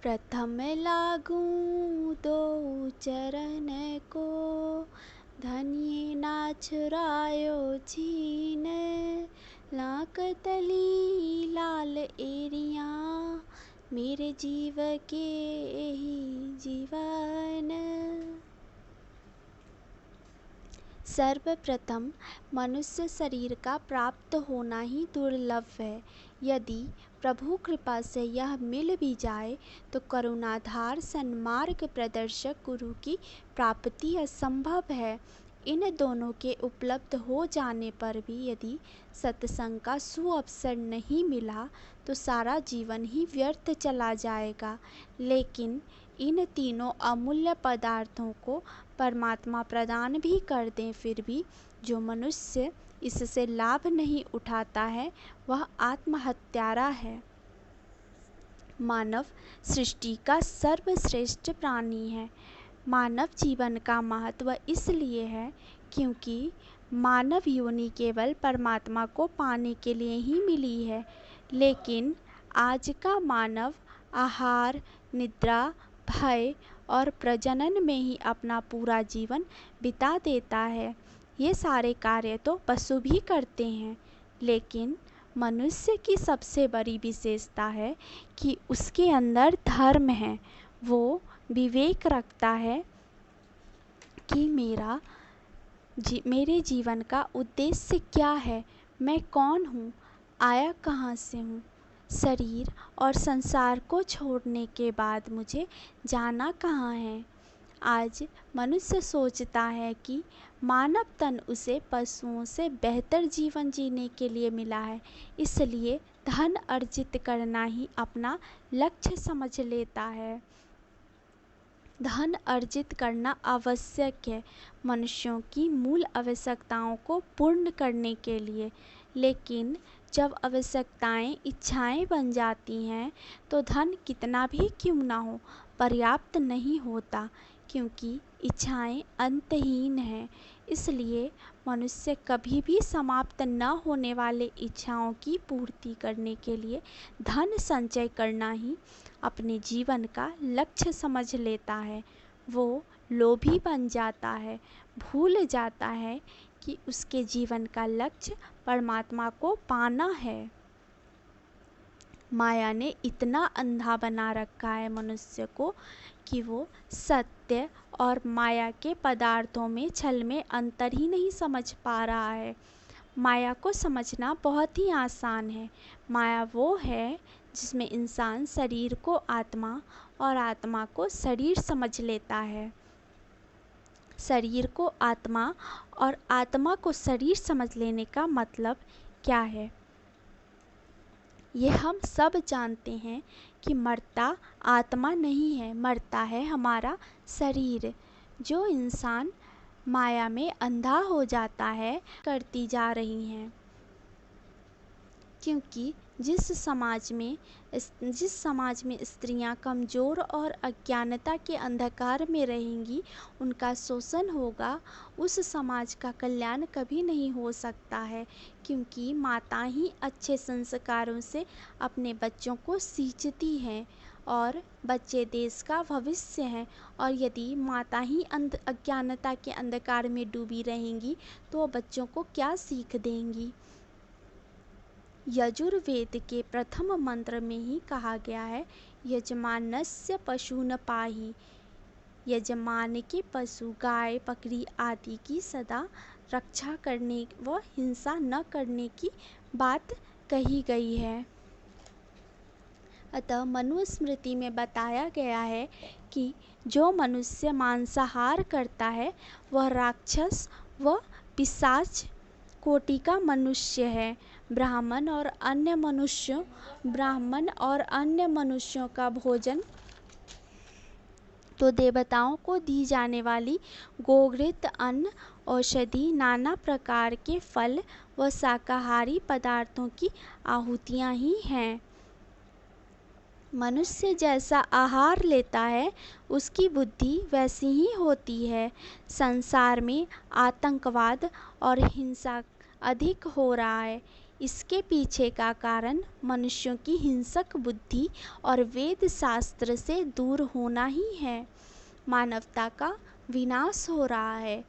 प्रथम लागूं दो चरण को, धन्य ना छुरायो छीन। लाक तली लाल एरिया, मेरे जीव के ही जीवन। सर्वप्रथम मनुष्य शरीर का प्राप्त होना ही दुर्लभ है। यदि प्रभु कृपा से यह मिल भी जाए तो करुणाधार सन्मार्ग प्रदर्शक गुरु की प्राप्ति असंभव है। इन दोनों के उपलब्ध हो जाने पर भी यदि सत्संग का सुअवसर नहीं मिला तो सारा जीवन ही व्यर्थ चला जाएगा। लेकिन इन तीनों अमूल्य पदार्थों को परमात्मा प्रदान भी कर दें, फिर भी जो मनुष्य इससे लाभ नहीं उठाता है वह आत्महत्यारा है। मानव सृष्टि का सर्वश्रेष्ठ प्राणी है। मानव जीवन का महत्व इसलिए है क्योंकि मानव योनि केवल परमात्मा को पाने के लिए ही मिली है। लेकिन आज का मानव आहार, निद्रा, भय और प्रजनन में ही अपना पूरा जीवन बिता देता है। ये सारे कार्य तो पशु भी करते हैं, लेकिन मनुष्य की सबसे बड़ी विशेषता है कि उसके अंदर धर्म है। वो विवेक रखता है कि मेरे जीवन का उद्देश्य क्या है, मैं कौन हूँ, आया कहाँ से हूँ। शरीर और संसार को छोड़ने के बाद मुझे जाना कहाँ है। आज मनुष्य सोचता है कि मानव तन उसे पशुओं से बेहतर जीवन जीने के लिए मिला है, इसलिए धन अर्जित करना ही अपना लक्ष्य समझ लेता है। धन अर्जित करना आवश्यक है मनुष्यों की मूल आवश्यकताओं को पूर्ण करने के लिए, लेकिन जब आवश्यकताएं इच्छाएं बन जाती हैं तो धन कितना भी क्यों ना हो पर्याप्त नहीं होता, क्योंकि इच्छाएं अंतहीन हैं। इसलिए मनुष्य कभी भी समाप्त न होने वाले इच्छाओं की पूर्ति करने के लिए धन संचय करना ही अपने जीवन का लक्ष्य समझ लेता है। वो लोभी बन जाता है, भूल जाता है कि उसके जीवन का लक्ष्य परमात्मा को पाना है। माया ने इतना अंधा बना रखा है मनुष्य को कि वो सत्य और माया के पदार्थों में छल में अंतर ही नहीं समझ पा रहा है। माया को समझना बहुत ही आसान है। माया वो है जिसमें इंसान शरीर को आत्मा और आत्मा को शरीर समझ लेता है। शरीर को आत्मा और आत्मा को शरीर समझ लेने का मतलब क्या है? ये हम सब जानते हैं कि मरता आत्मा नहीं है, मरता है हमारा शरीर। जो इंसान माया में अंधा हो जाता है करती जा रही हैं, क्योंकि जिस समाज में स्त्रियां कमज़ोर और अज्ञानता के अंधकार में रहेंगी, उनका शोषण होगा, उस समाज का कल्याण कभी नहीं हो सकता है। क्योंकि माता ही अच्छे संस्कारों से अपने बच्चों को सींचती हैं और बच्चे देश का भविष्य हैं। और यदि माता ही अज्ञानता के अंधकार में डूबी रहेंगी तो बच्चों को क्या सीख देंगी। यजुर्वेद के प्रथम मंत्र में ही कहा गया है, यजमानस्य पशून् पाहि। यजमान के पशु गाय, बकरी आदि की सदा रक्षा करने व हिंसा न करने की बात कही गई है। अतः मनुस्मृति में बताया गया है कि जो मनुष्य मांसाहार करता है वह राक्षस व पिशाच कोटि का मनुष्य है। ब्राह्मण और अन्य मनुष्यों का भोजन तो देवताओं को दी जाने वाली गोघृत अन्न, औषधि, नाना प्रकार के फल व शाकाहारी पदार्थों की आहुतियां ही हैं। मनुष्य जैसा आहार लेता है उसकी बुद्धि वैसी ही होती है। संसार में आतंकवाद और हिंसा अधिक हो रहा है, इसके पीछे का कारण मनुष्यों की हिंसक बुद्धि और वेद शास्त्र से दूर होना ही है। मानवता का विनाश हो रहा है।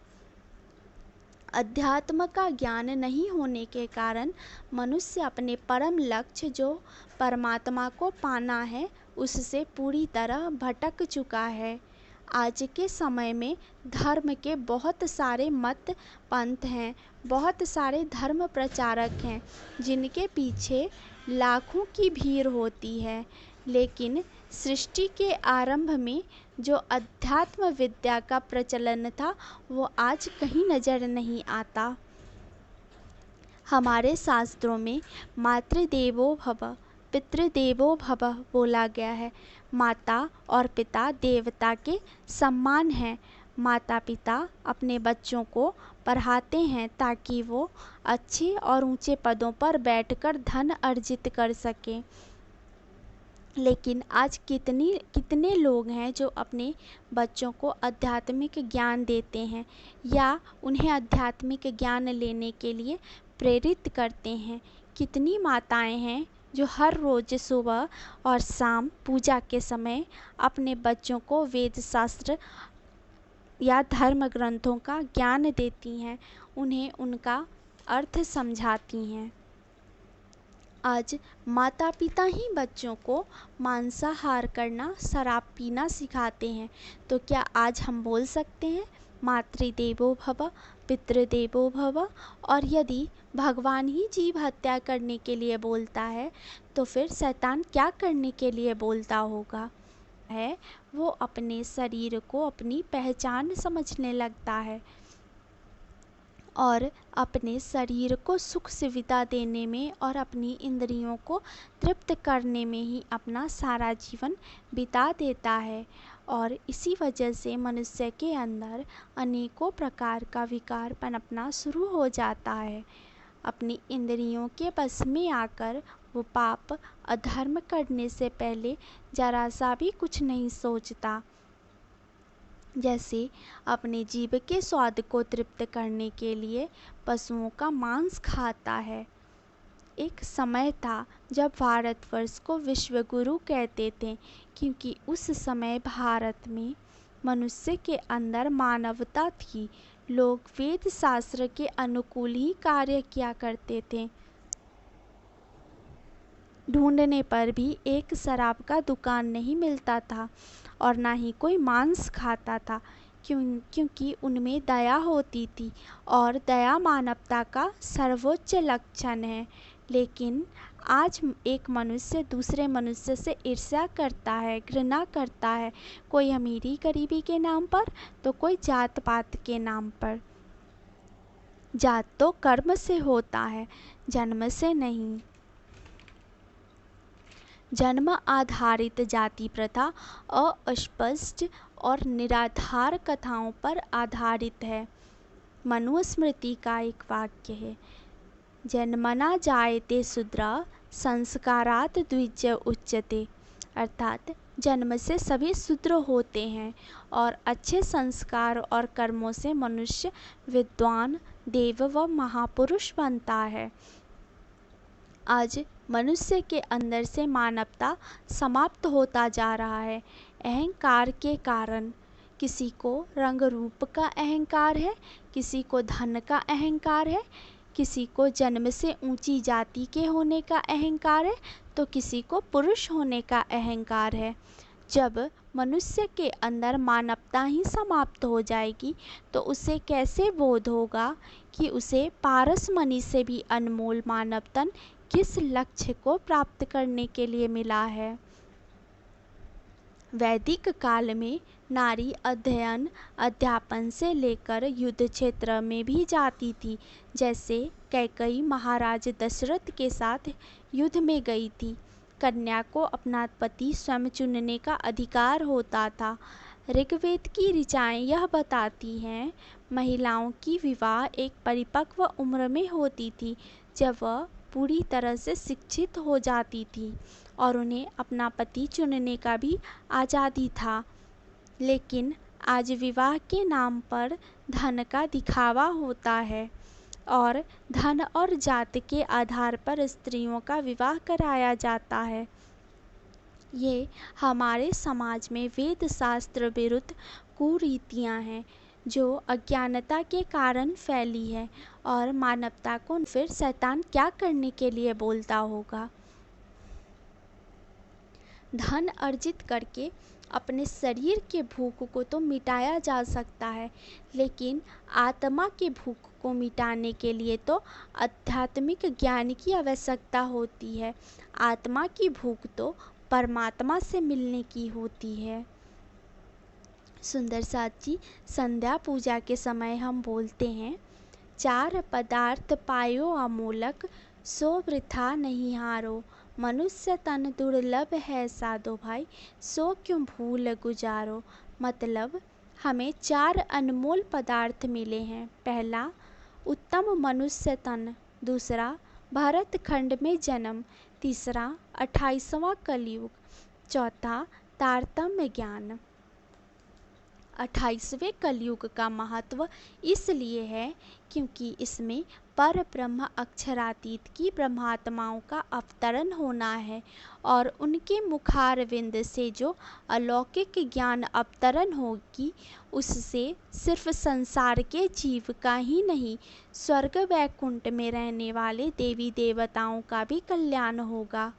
अध्यात्म का ज्ञान नहीं होने के कारण मनुष्य अपने परम लक्ष्य जो परमात्मा को पाना है उससे पूरी तरह भटक चुका है। आज के समय में धर्म के बहुत सारे मत पंथ हैं, बहुत सारे धर्म प्रचारक हैं जिनके पीछे लाखों की भीड़ होती है, लेकिन सृष्टि के आरंभ में जो अध्यात्म विद्या का प्रचलन था वो आज कहीं नज़र नहीं आता। हमारे शास्त्रों में मातृदेवो भव पितृदेवो भव बोला गया है। माता और पिता देवता के सम्मान हैं। माता पिता अपने बच्चों को पढ़ाते हैं ताकि वो अच्छे और ऊंचे पदों पर बैठकर धन अर्जित कर सकें, लेकिन आज कितने लोग हैं जो अपने बच्चों को आध्यात्मिक ज्ञान देते हैं या उन्हें आध्यात्मिक ज्ञान लेने के लिए प्रेरित करते हैं। कितनी माताएं हैं जो हर रोज़ सुबह और शाम पूजा के समय अपने बच्चों को वेद शास्त्र या धर्म ग्रंथों का ज्ञान देती हैं, उन्हें उनका अर्थ समझाती हैं। आज माता पिता ही बच्चों को मांसाहार करना, शराब पीना सिखाते हैं, तो क्या आज हम बोल सकते हैं मातृदेवो भव पितृदेवो भव? और यदि भगवान ही जीव हत्या करने के लिए बोलता है तो फिर शैतान क्या करने के लिए बोलता होगा? वो अपने शरीर को अपनी पहचान समझने लगता है और अपने शरीर को सुख सुविधा देने में और अपनी इंद्रियों को तृप्त करने में ही अपना सारा जीवन बिता देता है। और इसी वजह से मनुष्य के अंदर अनेकों प्रकार का विकार पनपना शुरू हो जाता है। अपनी इंद्रियों के बस में आकर वो पाप अधर्म करने से पहले जरा सा भी कुछ नहीं सोचता। जैसे अपने जीभ के स्वाद को तृप्त करने के लिए पशुओं का मांस खाता है। एक समय था जब भारतवर्ष को विश्व गुरु कहते थे, क्योंकि उस समय भारत में मनुष्य के अंदर मानवता थी। लोग वेद शास्त्र के अनुकूल ही कार्य किया करते थे। ढूंढने पर भी एक शराब का दुकान नहीं मिलता था और ना ही कोई मांस खाता था, क्योंकि उनमें दया होती थी और दया मानवता का सर्वोच्च लक्षण है। लेकिन आज एक मनुष्य दूसरे मनुष्य से ईर्ष्या करता है, घृणा करता है, कोई अमीरी गरीबी के नाम पर तो कोई जात पात के नाम पर। जात तो कर्म से होता है, जन्म से नहीं। जन्म आधारित जाति प्रथा अस्पष्ट और निराधार कथाओं पर आधारित है। मनुस्मृति का एक वाक्य है, जन्मना जायते शूद्र संस्कारात् द्विज उच्यते। अर्थात जन्म से सभी शूद्र होते हैं और अच्छे संस्कार और कर्मों से मनुष्य विद्वान, देव व महापुरुष बनता है। आज मनुष्य के अंदर से मानवता समाप्त होता जा रहा है। अहंकार के कारण किसी को रंग रूप का अहंकार है, किसी को धन का अहंकार है, किसी को जन्म से ऊंची जाति के होने का अहंकार है, तो किसी को पुरुष होने का अहंकार है। जब मनुष्य के अंदर मानवता ही समाप्त हो जाएगी तो उसे कैसे बोध होगा कि उसे पारसमणि से भी अनमोल मानव तन किस लक्ष्य को प्राप्त करने के लिए मिला है। वैदिक काल में नारी अध्ययन अध्यापन से लेकर युद्ध क्षेत्र में भी जाती थी। जैसे कैकेयी महाराज दशरथ के साथ युद्ध में गई थी। कन्या को अपना पति स्वयं चुनने का अधिकार होता था। ऋग्वेद की ऋचाएँ यह बताती हैं, महिलाओं की विवाह एक परिपक्व उम्र में होती थी, जब वह पूरी तरह से शिक्षित हो जाती थी और उन्हें अपना पति चुनने का भी आज़ादी था। लेकिन आज विवाह के नाम पर धन का दिखावा होता है। और धन और जाति के आधार पर स्त्रियों का विवाह कराया जाता है। ये हमारे समाज में वेद शास्त्र विरुद्ध कुरीतियाँ हैं जो अज्ञानता के कारण फैली है। और मानवता को फिर शैतान क्या करने के लिए बोलता होगा? धन अर्जित करके अपने शरीर के भूख को तो मिटाया जा सकता है, लेकिन आत्मा की भूख को मिटाने के लिए तो आध्यात्मिक ज्ञान की आवश्यकता होती है। आत्मा की भूख तो परमात्मा से मिलने की होती है। सुंदर साथ जी, संध्या पूजा के समय हम बोलते हैं, चार पदार्थ पायो अमोलक, सो वृथा नहीं हारो। मनुष्य तन दुर्लभ है साधो भाई, सो क्यों भूल गुजारो। मतलब हमें चार अनमोल पदार्थ मिले हैं। पहला, उत्तम मनुष्य तन। दूसरा, भारत खंड में जन्म। तीसरा, 28वां कलयुग। चौथा, तारतम्य ज्ञान। 28वें कलयुग का महत्व इसलिए है क्योंकि इसमें पर ब्रह्म अक्षरातीत की ब्रह्मात्माओं का अवतरण होना है और उनके मुखारविंद से जो अलौकिक ज्ञान अवतरण होगी उससे सिर्फ संसार के जीव का ही नहीं, स्वर्ग वैकुंठ में रहने वाले देवी देवताओं का भी कल्याण होगा।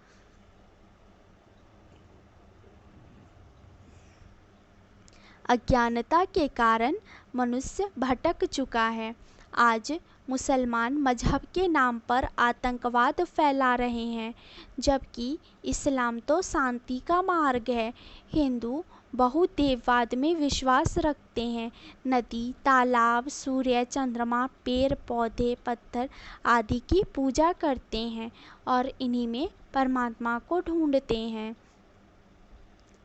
अज्ञानता के कारण मनुष्य भटक चुका है। आज मुसलमान मजहब के नाम पर आतंकवाद फैला रहे हैं, जबकि इस्लाम तो शांति का मार्ग है। हिंदू बहुदेववाद में विश्वास रखते हैं। नदी, तालाब, सूर्य, चंद्रमा, पेड़ पौधे, पत्थर आदि की पूजा करते हैं और इन्हीं में परमात्मा को ढूंढते हैं।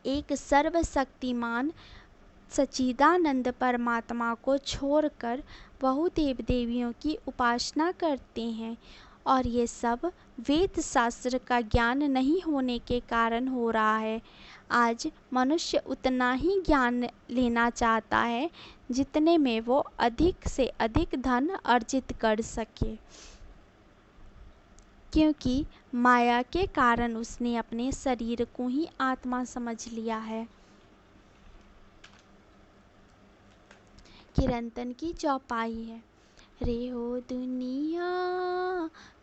एक सर्वशक्तिमान सच्चिदानंद परमात्मा को छोड़कर बहु देव देवियों की उपासना करते हैं और ये सब वेद शास्त्र का ज्ञान नहीं होने के कारण हो रहा है। आज मनुष्य उतना ही ज्ञान लेना चाहता है जितने में वो अधिक से अधिक धन अर्जित कर सके, क्योंकि माया के कारण उसने अपने शरीर को ही आत्मा समझ लिया है। किरंतन की चौपाई है। रे हो दुनिया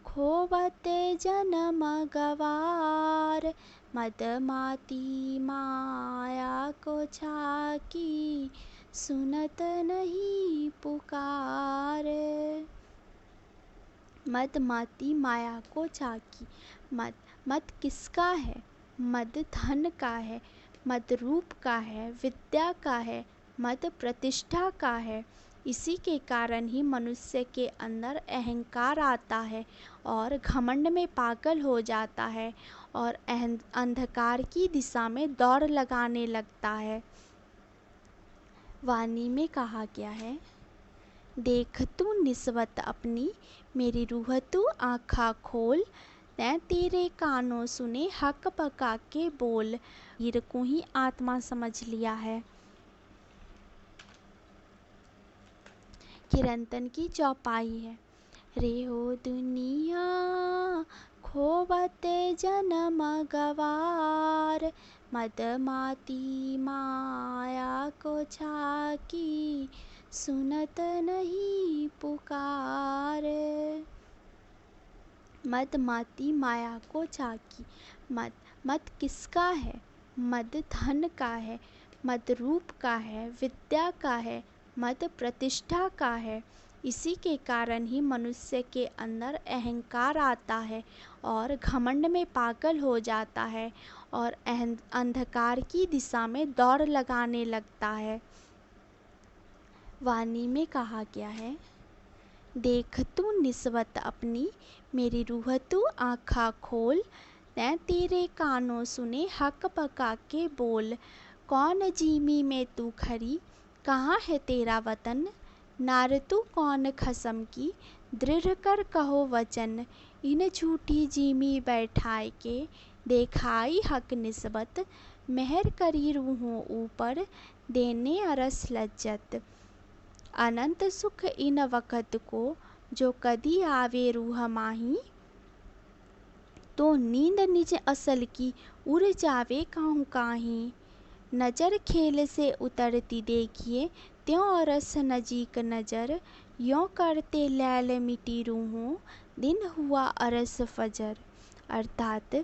खोवते जन्म गवार, मद माती माया को छाकी, सुनत नहीं पुकार। मद माती माया को छाकी। मद किसका है? मद धन का है, मद रूप का है, विद्या का है, मद प्रतिष्ठा का है। इसी के कारण ही मनुष्य के अंदर अहंकार आता है और घमंड में पागल हो जाता है और अंधकार की दिशा में दौड़ लगाने लगता है। वाणी में कहा गया है, देख तू निस्वत अपनी, मेरी रूह तू आँखा खोल, तैं तेरे कानों सुने हक पका के बोल। हीर को ही आत्मा समझ लिया है। किरंतन की चौपाई है। रे हो दुनिया खोवते जन्म गवार, मद माती माया को छाकी, सुनत नहीं पुकार। मद माती माया को छाकी। मद किसका है? मद धन का है, मद रूप का है, विद्या का है, मद प्रतिष्ठा का है। इसी के कारण ही मनुष्य के अंदर अहंकार आता है और घमंड में पागल हो जाता है और अंधकार की दिशा में दौड़ लगाने लगता है। वाणी में कहा गया है, देख तू निस्वत अपनी, मेरी रूह तू आँखा खोल, तैं तेरे कानों सुने हक पका के बोल। कौन जीमी में तू खरी, कहाँ है तेरा वतन, नार तू कौन खसम की, दृढ़ कर कहो वचन। इन झूठी जीमी बैठाए के, देखाई हक निस्बत, मेहर करी रूहों ऊपर, देने अरस लज्जत। अनंत सुख इन वक़्त को, जो कदी आवे रूह माही, तो नींद निज असल की उड़ जावे काहू काही। नजर खेल से उतरती देखिए, त्यों अरस नजीक नजर, यों करते लैल मिटी रूहों, दिन हुआ अरस फजर। अर्थात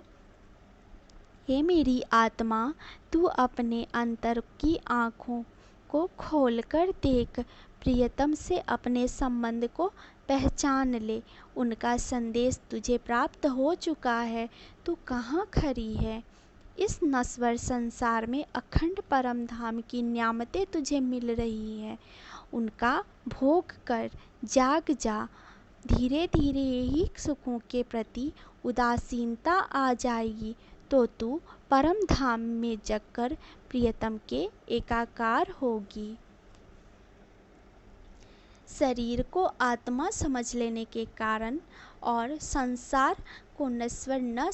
हे मेरी आत्मा, तू अपने अंतर की आँखों को खोलकर देख, प्रियतम से अपने संबंध को पहचान ले। उनका संदेश तुझे प्राप्त हो चुका है, तू कहाँ खड़ी है। इस नश्वर संसार में अखंड परम धाम की न्यामतें तुझे मिल रही हैं, उनका भोग कर जाग जा। धीरे धीरे यही सुखों के प्रति उदासीनता आ जाएगी, तो तू परम धाम में जगकर प्रियतम के एकाकार होगी। शरीर को आत्मा समझ लेने के कारण और संसार को नश्वर न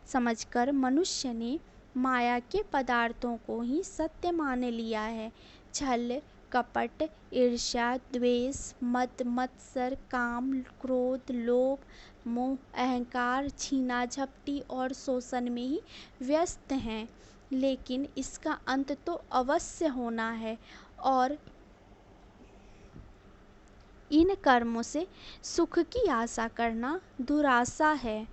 समझकर मनुष्य ने माया के पदार्थों को ही सत्य मान लिया है। छल, कपट, ईर्ष्या, द्वेष, मद मत्सर, काम, क्रोध, लोभ, मोह, अहंकार, छीना झपटी और शोषण में ही व्यस्त हैं। लेकिन इसका अंत तो अवश्य होना है, और इन कर्मों से सुख की आशा करना दुराशा है।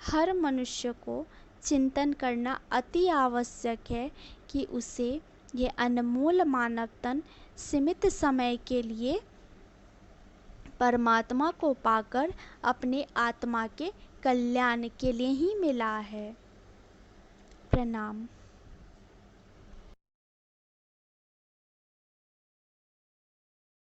हर मनुष्य को चिंतन करना अति आवश्यक है कि उसे ये अनमोल मानव तन सीमित समय के लिए परमात्मा को पाकर अपने आत्मा के कल्याण के लिए ही मिला है। प्रणाम।